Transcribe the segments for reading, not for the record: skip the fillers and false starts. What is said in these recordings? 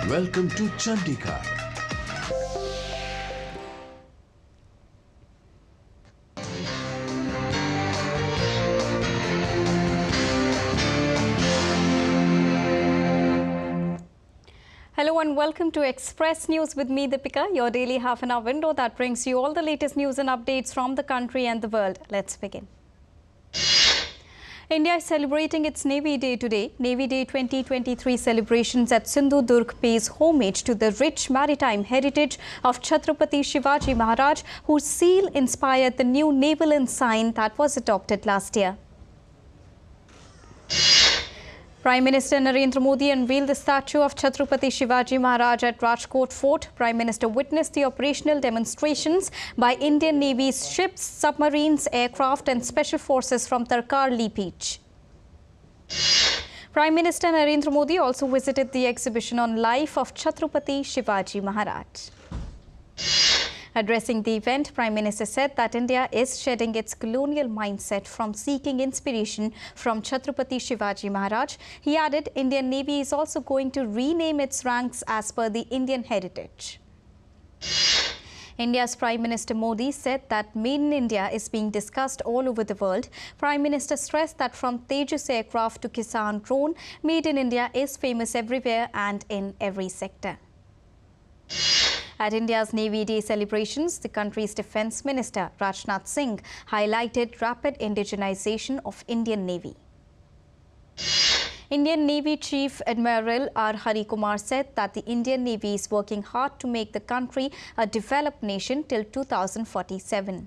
Welcome to Chandigarh. Hello and welcome to Express News with me, Deepika, your daily half-an-hour window that brings you all the latest news and updates from the country and the world. Let's begin. India is celebrating its Navy Day today. Navy Day 2023 celebrations at Sindhu-Durg pays homage to the rich maritime heritage of Chhatrapati Shivaji Maharaj, whose seal inspired the new naval ensign that was adopted last year. Prime Minister Narendra Modi unveiled the statue of Chhatrapati Shivaji Maharaj at Rajkot Fort. Prime Minister witnessed the operational demonstrations by Indian Navy's ships, submarines, aircraft and special forces from Tarkar Beach. Prime Minister Narendra Modi also visited the exhibition on life of Chhatrapati Shivaji Maharaj. Addressing the event, Prime Minister said that India is shedding its colonial mindset from seeking inspiration from Chhatrapati Shivaji Maharaj. He added, Indian Navy is also going to rename its ranks as per the Indian heritage. India's Prime Minister Modi said that Made in India is being discussed all over the world. Prime Minister stressed that from Tejas aircraft to Kisan drone, Made in India is famous everywhere and in every sector. At India's Navy Day celebrations, the country's Defence Minister Rajnath Singh highlighted rapid indigenization of Indian Navy. Indian Navy Chief Admiral R. Hari Kumar said that the Indian Navy is working hard to make the country a developed nation till 2047.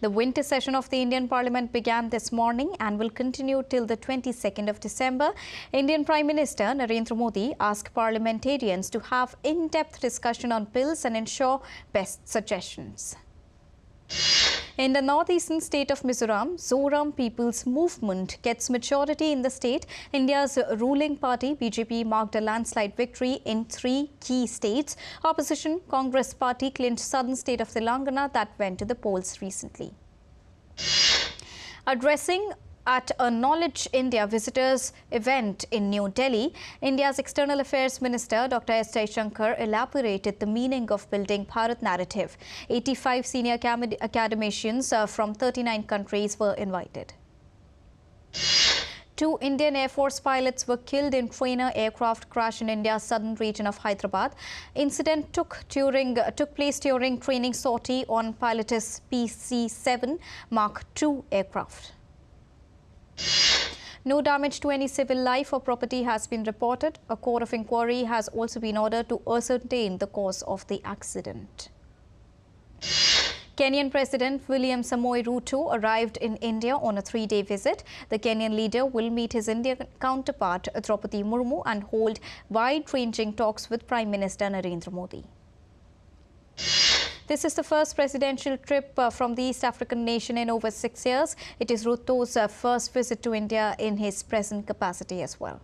The winter session of the Indian Parliament began this morning and will continue till the 22nd of December. Indian Prime Minister Narendra Modi asked parliamentarians to have in-depth discussion on bills and ensure best suggestions. In the northeastern state of Mizoram, Zoram People's Movement gets majority in the state. India's ruling party, BJP, marked a landslide victory in 3 key states. Opposition Congress party clinched southern state of Telangana that went to the polls recently. Addressing at a Knowledge India visitors event in New Delhi, India's External Affairs Minister Dr. S. Jaishankar elaborated the meaning of building Bharat narrative. 85 senior academicians from 39 countries were invited. 2 Indian Air Force pilots were killed in trainer aircraft crash in India's southern region of Hyderabad. Incident took place during training sortie on Pilatus PC-7 Mark II aircraft. No damage to any civil life or property has been reported. A court of inquiry has also been ordered to ascertain the cause of the accident. Kenyan President William Samoei Ruto arrived in India on a 3-day visit. The Kenyan leader will meet his Indian counterpart Draupadi Murmu and hold wide-ranging talks with Prime Minister Narendra Modi. This is the first presidential trip from the East African nation in over 6 years. It is Ruto's first visit to India in his present capacity as well.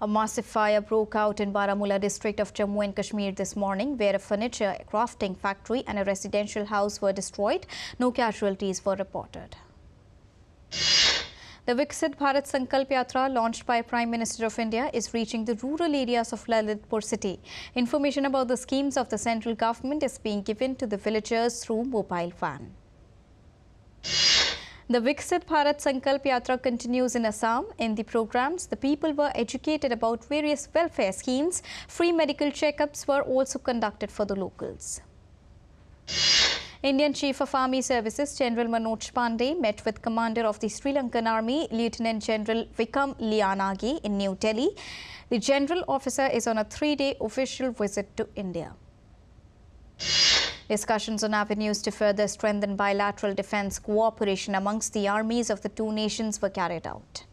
A massive fire broke out in Baramulla district of Jammu and Kashmir this morning, where a furniture crafting factory and a residential house were destroyed. No casualties were reported. The Viksit Bharat Sankalp Yatra, launched by Prime Minister of India, is reaching the rural areas of Lalitpur city. Information about the schemes of the central government is being given to the villagers through mobile van. The Viksit Bharat Sankalp Yatra continues in Assam. In the programs, the people were educated about various welfare schemes. Free medical checkups were also conducted for the locals. Indian Chief of Army Services General Manoj Pandey met with Commander of the Sri Lankan Army Lieutenant General Vikram Lianagi in New Delhi. The General Officer is on a 3-day official visit to India. Discussions on avenues to further strengthen bilateral defence cooperation amongst the armies of the 2 nations were carried out.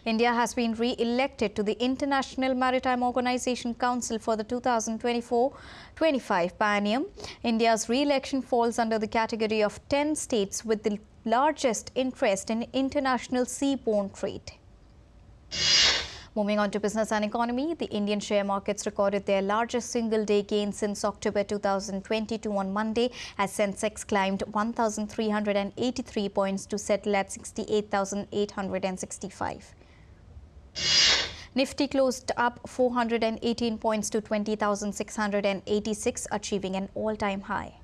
India has been re-elected to the International Maritime Organization Council for the 2024-25 biennium. India's re-election falls under the category of 10 states with the largest interest in international seaborne trade. Moving on to business and economy, the Indian share markets recorded their largest single-day gain since October 2022 on Monday, as Sensex climbed 1,383 points to settle at 68,865. Nifty closed up 418 points to 20,686, achieving an all-time high.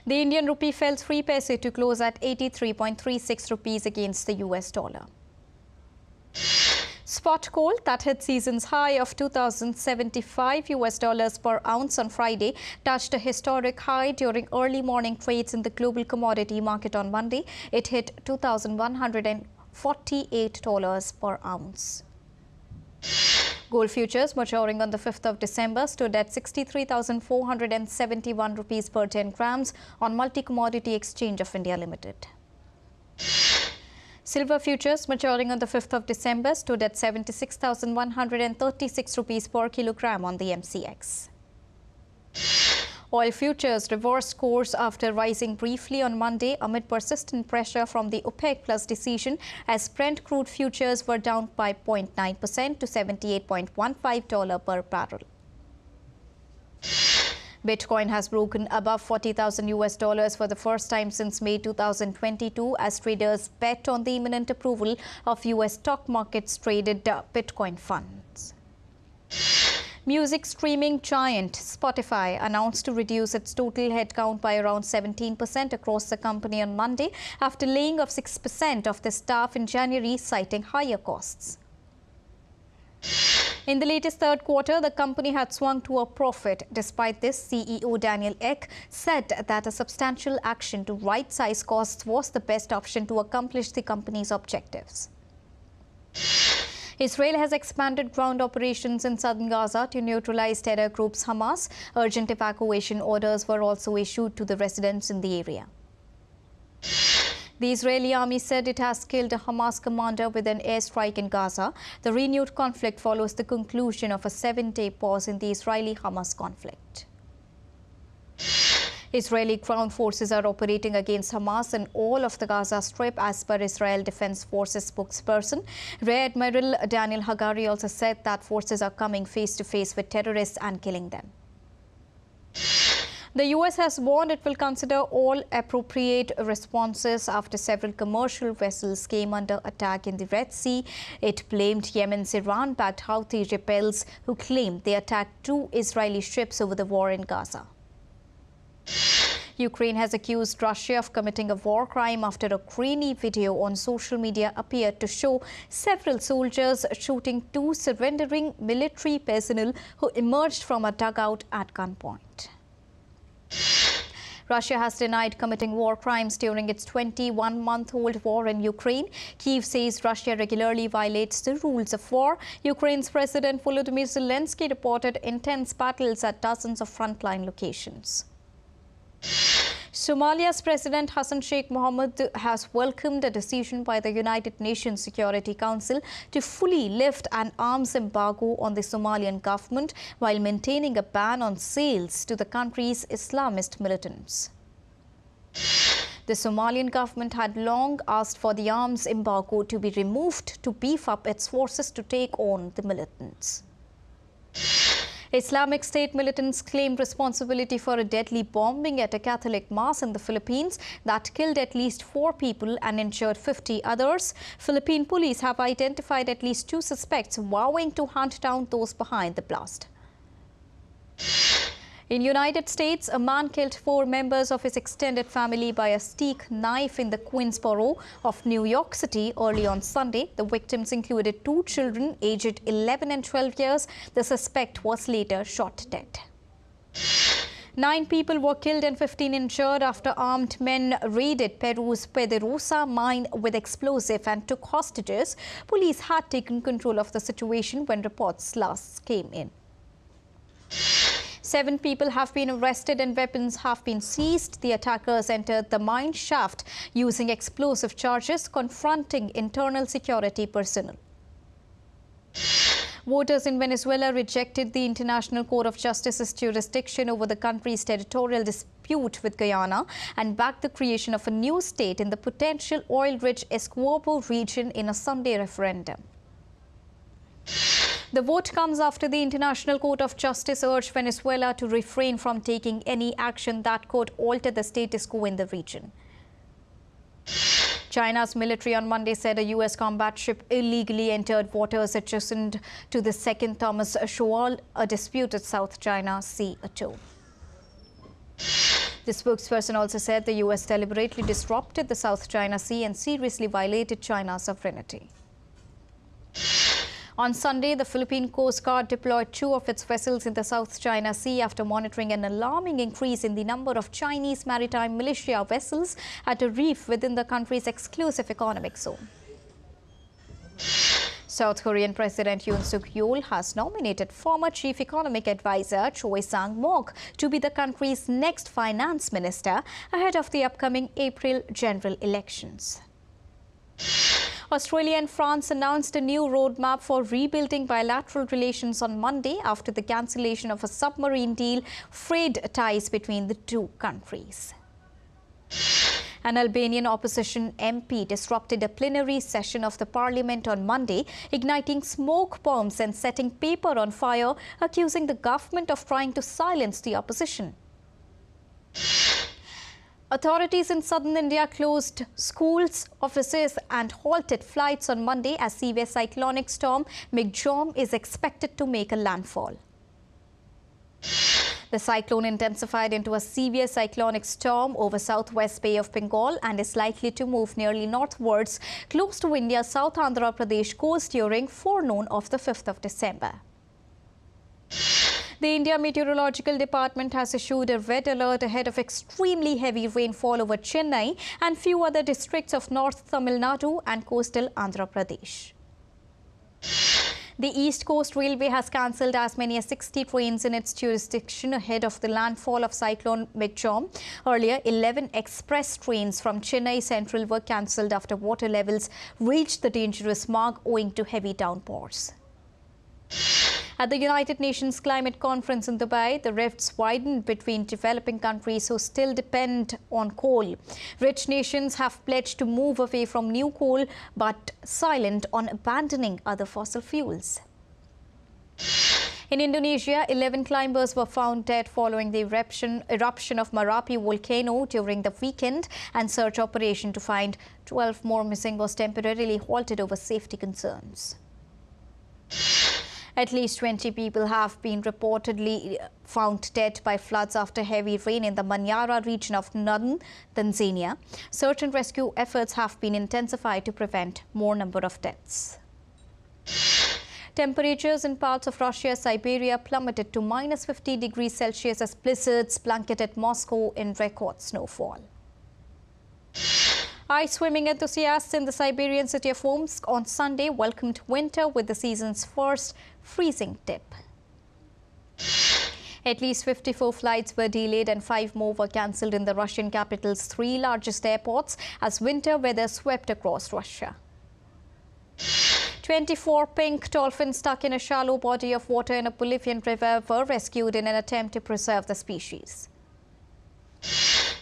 The Indian rupee fell 3 paise to close at 83.36 rupees against the US dollar. Spot coal that hit season's high of $2,075 per ounce on Friday touched a historic high during early morning trades in the global commodity market on Monday. It hit $2,148 per ounce. Gold futures maturing on the 5th of December stood at 63,471 rupees per 10 grams on Multi-Commodity Exchange of India Limited. Silver futures maturing on the 5th of December stood at 76,136 rupees per kilogram on the MCX. Oil futures reversed course after rising briefly on Monday amid persistent pressure from the OPEC Plus decision, as Brent crude futures were down by 0.9% to $78.15 per barrel. Bitcoin has broken above $40,000 for the first time since May 2022 as traders bet on the imminent approval of US stock markets traded Bitcoin funds. Music streaming giant Spotify announced to reduce its total headcount by around 17% across the company on Monday after laying off 6% of the staff in January, citing higher costs. In the latest third quarter, the company had swung to a profit. Despite this, CEO Daniel Ek said that a substantial action to right-size costs was the best option to accomplish the company's objectives. Israel has expanded ground operations in southern Gaza to neutralize terror groups Hamas. Urgent evacuation orders were also issued to the residents in the area. The Israeli army said it has killed a Hamas commander with an airstrike in Gaza. The renewed conflict follows the conclusion of a 7-day pause in the Israeli-Hamas conflict. Israeli ground forces are operating against Hamas in all of the Gaza Strip, as per Israel Defense Forces spokesperson. Rear Admiral Daniel Hagari also said that forces are coming face-to-face with terrorists and killing them. The US has warned it will consider all appropriate responses after several commercial vessels came under attack in the Red Sea. It blamed Yemen's Iran-backed Houthi rebels who claimed they attacked 2 Israeli ships over the war in Gaza. Ukraine has accused Russia of committing a war crime after a grainy video on social media appeared to show several soldiers shooting 2 surrendering military personnel who emerged from a dugout at gunpoint. Russia has denied committing war crimes during its 21-month-old war in Ukraine. Kyiv says Russia regularly violates the rules of war. Ukraine's President Volodymyr Zelensky reported intense battles at dozens of frontline locations. Somalia's President Hassan Sheikh Mohamud has welcomed a decision by the United Nations Security Council to fully lift an arms embargo on the Somalian government while maintaining a ban on sales to the country's Islamist militants. The Somalian government had long asked for the arms embargo to be removed to beef up its forces to take on the militants. Islamic State militants claimed responsibility for a deadly bombing at a Catholic mass in the Philippines that killed at least 4 people and injured 50 others. Philippine police have identified at least 2 suspects, vowing to hunt down those behind the blast. In the United States, a man killed 4 members of his extended family by a steak knife in the Queensboro of New York City early on Sunday. The victims included 2 children aged 11 and 12 years. The suspect was later shot dead. 9 people were killed and 15 injured after armed men raided Peru's Pedrosa mine with explosive and took hostages. Police had taken control of the situation when reports last came in. 7 people have been arrested and weapons have been seized. The attackers entered the mine shaft using explosive charges, confronting internal security personnel. Voters in Venezuela rejected the International Court of Justice's jurisdiction over the country's territorial dispute with Guyana and backed the creation of a new state in the potential oil-rich Essequibo region in a Sunday referendum. The vote comes after the International Court of Justice urged Venezuela to refrain from taking any action that could alter the status quo in the region. China's military on Monday said a U.S. combat ship illegally entered waters adjacent to the second Thomas Shoal, a disputed South China Sea atoll. The spokesperson also said the U.S. deliberately disrupted the South China Sea and seriously violated China's sovereignty. On Sunday, the Philippine Coast Guard deployed 2 of its vessels in the South China Sea after monitoring an alarming increase in the number of Chinese maritime militia vessels at a reef within the country's exclusive economic zone. South Korean President Yoon Suk-yeol has nominated former Chief Economic Advisor Choi Sang-mok to be the country's next finance minister ahead of the upcoming April general elections. Australia and France announced a new roadmap for rebuilding bilateral relations on Monday after the cancellation of a submarine deal frayed ties between the two countries. An Albanian opposition MP disrupted a plenary session of the parliament on Monday, igniting smoke bombs and setting paper on fire, accusing the government of trying to silence the opposition. Authorities in southern India closed schools, offices and halted flights on Monday as severe cyclonic storm Migjom is expected to make a landfall. The cyclone intensified into a severe cyclonic storm over southwest Bay of Bengal and is likely to move nearly northwards close to India's South Andhra Pradesh coast during forenoon of the 5th of December. The India Meteorological Department has issued a red alert ahead of extremely heavy rainfall over Chennai and few other districts of North Tamil Nadu and coastal Andhra Pradesh. The East Coast Railway has cancelled as many as 60 trains in its jurisdiction ahead of the landfall of cyclone Migjom. Earlier, 11 express trains from Chennai Central were cancelled after water levels reached the dangerous mark owing to heavy downpours. At the United Nations Climate Conference in Dubai, the rifts widened between developing countries who still depend on coal. Rich nations have pledged to move away from new coal, but silent on abandoning other fossil fuels. In Indonesia, 11 climbers were found dead following the eruption of Merapi volcano during the weekend, and search operation to find 12 more missing was temporarily halted over safety concerns. At least 20 people have been reportedly found dead by floods after heavy rain in the Manyara region of northern Tanzania. Search and rescue efforts have been intensified to prevent more number of deaths. Temperatures in parts of Russia, Siberia plummeted to minus 50 degrees Celsius as blizzards blanketed Moscow in record snowfall. Ice swimming enthusiasts in the Siberian city of Omsk on Sunday welcomed winter with the season's first freezing dip. At least 54 flights were delayed and 5 more were cancelled in the Russian capital's 3 largest airports as winter weather swept across Russia. 24 pink dolphins stuck in a shallow body of water in a Bolivian river were rescued in an attempt to preserve the species.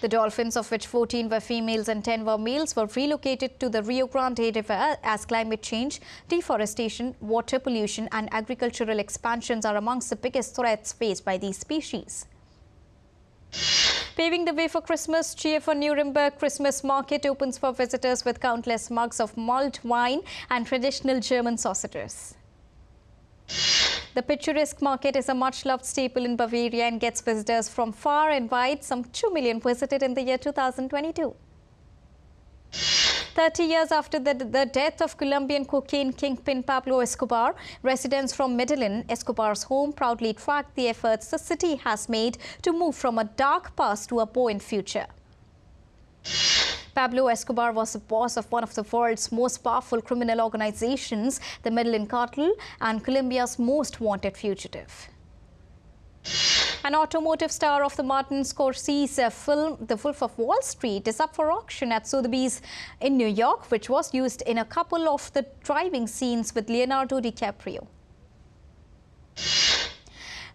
The dolphins, of which 14 were females and 10 were males, were relocated to the Rio Grande River as climate change, deforestation, water pollution and agricultural expansions are amongst the biggest threats faced by these species. Paving the way for Christmas, cheer for Nuremberg Christmas market opens for visitors with countless mugs of mulled wine and traditional German sausages. The picturesque market is a much-loved staple in Bavaria and gets visitors from far and wide. Some 2 million visited in the year 2022. 30 years after the death of Colombian cocaine kingpin Pablo Escobar, residents from Medellin, Escobar's home, proudly tracked the efforts the city has made to move from a dark past to a buoyant future. Pablo Escobar was the boss of one of the world's most powerful criminal organizations, the Medellin cartel, and Colombia's most wanted fugitive. An automotive star of the Martin Scorsese film The Wolf of Wall Street is up for auction at Sotheby's in New York, which was used in a couple of the driving scenes with Leonardo DiCaprio.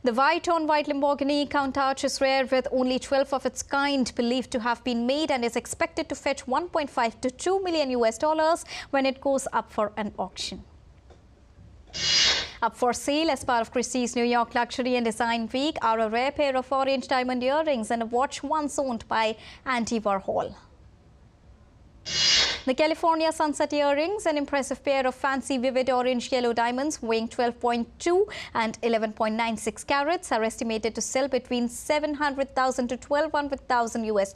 The white-on-white Lamborghini Countach is rare, with only 12 of its kind believed to have been made, and is expected to fetch 1.5 to 2 million US when it goes up for an auction. Up for sale as part of Christie's New York Luxury and Design Week are a rare pair of orange diamond earrings and a watch once owned by Andy Warhol. The California Sunset earrings, an impressive pair of fancy vivid orange-yellow diamonds weighing 12.2 and 11.96 carats, are estimated to sell between $700,000 to $1,200,000 US.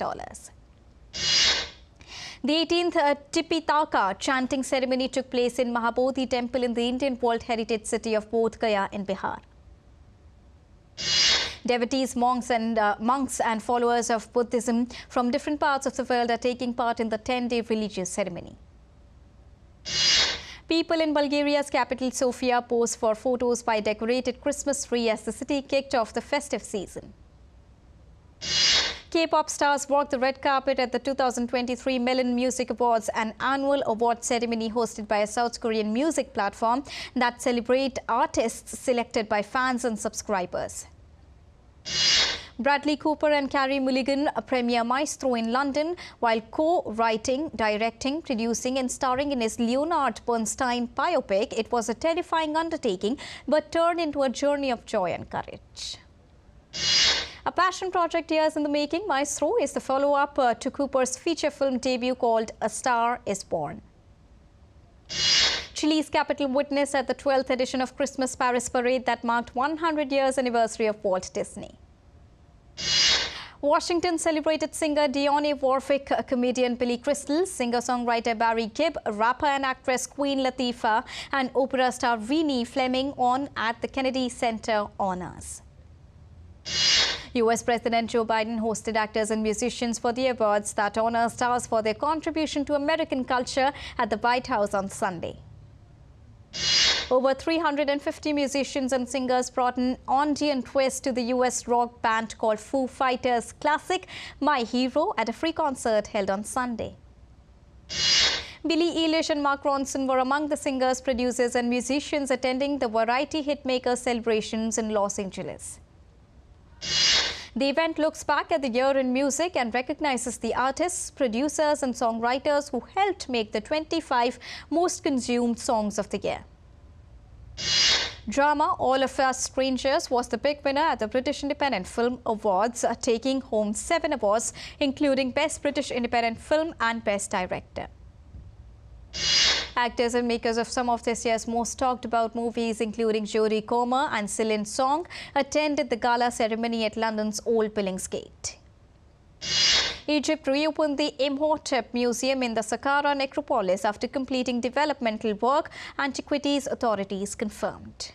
The 18th Tipitaka chanting ceremony took place in Mahabodhi Temple in the Indian World Heritage City of Bodh Gaya in Bihar. Devotees, monks and followers of Buddhism from different parts of the world are taking part in the 10-day religious ceremony. People in Bulgaria's capital Sofia posed for photos by a decorated Christmas tree as the city kicked off the festive season. K-pop stars walked the red carpet at the 2023 Melon Music Awards, an annual award ceremony hosted by a South Korean music platform that celebrates artists selected by fans and subscribers. Bradley Cooper and Carey Mulligan premiere Maestro in London while co-writing, directing, producing and starring in his Leonard Bernstein biopic. It was a terrifying undertaking but turned into a journey of joy and courage. A passion project years in the making, Maestro is the follow-up to Cooper's feature film debut called A Star is Born. Chile's capital witnessed at the 12th edition of Christmas Paris Parade that marked 100 years anniversary of Walt Disney. Washington celebrated singer Dionne Warwick, comedian Billy Crystal, singer-songwriter Barry Gibb, rapper and actress Queen Latifah, and opera star Renee Fleming on at the Kennedy Center honors. U.S. President Joe Biden hosted actors and musicians for the awards that honor stars for their contribution to American culture at the White House on Sunday. Over 350 musicians and singers brought an Ondian twist to the U.S. rock band called Foo Fighters' classic My Hero at a free concert held on Sunday. Billie Eilish and Mark Ronson were among the singers, producers and musicians attending the Variety Hitmaker celebrations in Los Angeles. The event looks back at the year in music and recognizes the artists, producers and songwriters who helped make the 25 most consumed songs of the year. Drama All of Us Strangers was the big winner at the British Independent Film Awards, taking home 7 awards, including Best British Independent Film and Best Director. Actors and makers of some of this year's most talked about movies, including Jodie Comer and Celine Song, attended the gala ceremony at London's Old Billingsgate. Egypt reopened the Imhotep Museum in the Saqqara necropolis after completing developmental work, antiquities authorities confirmed.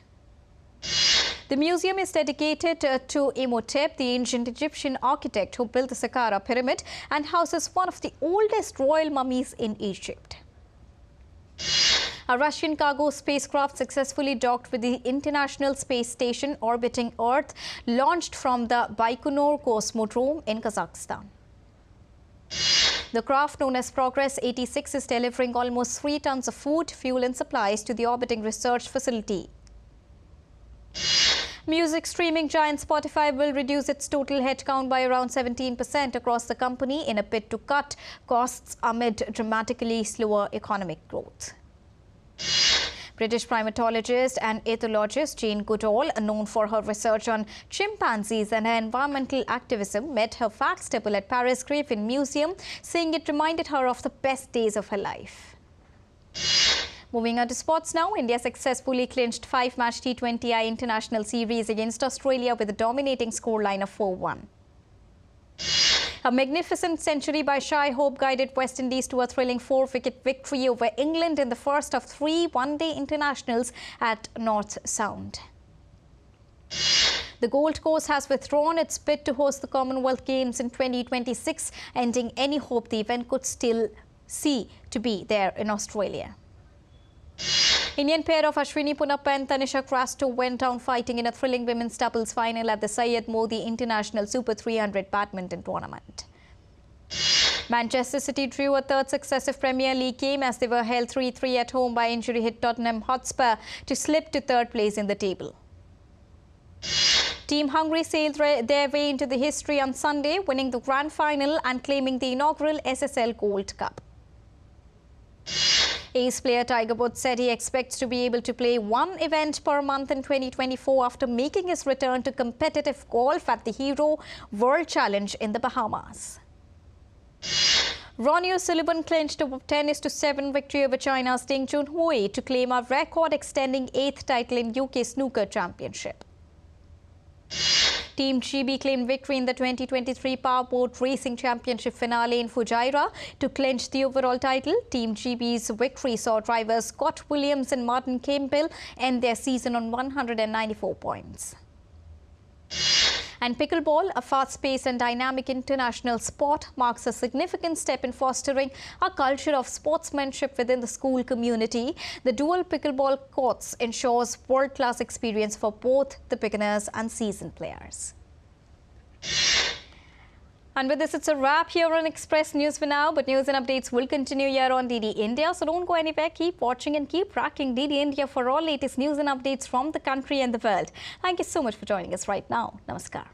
The museum is dedicated to Imhotep, the ancient Egyptian architect who built the Saqqara pyramid, and houses one of the oldest royal mummies in Egypt. A Russian cargo spacecraft successfully docked with the International Space Station orbiting Earth, launched from the Baikonur Cosmodrome in Kazakhstan. The craft, known as Progress 86, is delivering almost 3 tons of food, fuel and supplies to the orbiting research facility. Music streaming giant Spotify will reduce its total headcount by around 17% across the company in a bid to cut costs amid dramatically slower economic growth. British primatologist and ethologist Jane Goodall, known for her research on chimpanzees and her environmental activism, met her fax table at Paris Griffin Museum, saying it reminded her of the best days of her life. Moving on to sports now, India successfully clinched 5-match T20I international series against Australia with a dominating scoreline of 4-1. A magnificent century by Shai Hope guided West Indies to a thrilling 4-wicket victory over England in the first of 3 one-day internationals at North Sound. The Gold Coast has withdrawn its bid to host the Commonwealth Games in 2026, ending any hope the event could still see to be there in Australia. Indian pair of Ashwini Punappa and Tanisha Crasto went down fighting in a thrilling women's doubles final at the Syed Modi International Super 300 badminton tournament. Manchester City drew a 3rd successive Premier League game as they were held 3-3 at home by injury-hit Tottenham Hotspur to slip to 3rd place in the table. Team Hungary sailed their way into the history on Sunday, winning the grand final and claiming the inaugural SSL Gold Cup. Ace player Tiger Woods said he expects to be able to play 1 event per month in 2024 after making his return to competitive golf at the Hero World Challenge in the Bahamas. Ronnie O'Sullivan clinched a 10-7 victory over China's Ding Junhui to claim a record-extending 8th title in UK Snooker Championship. Team GB claimed victory in the 2023 Powerboat Racing Championship finale in Fujairah to clinch the overall title. Team GB's victory saw drivers Scott Williams and Martin Campbell end their season on 194 points. And pickleball, a fast-paced and dynamic international sport, marks a significant step in fostering a culture of sportsmanship within the school community. The dual pickleball courts ensures world-class experience for both the beginners and seasoned players. And with this, it's a wrap here on Express News for now. But news and updates will continue here on DD India. So don't go anywhere. Keep watching and keep tracking DD India for all latest news and updates from the country and the world. Thank you so much for joining us right now. Namaskar.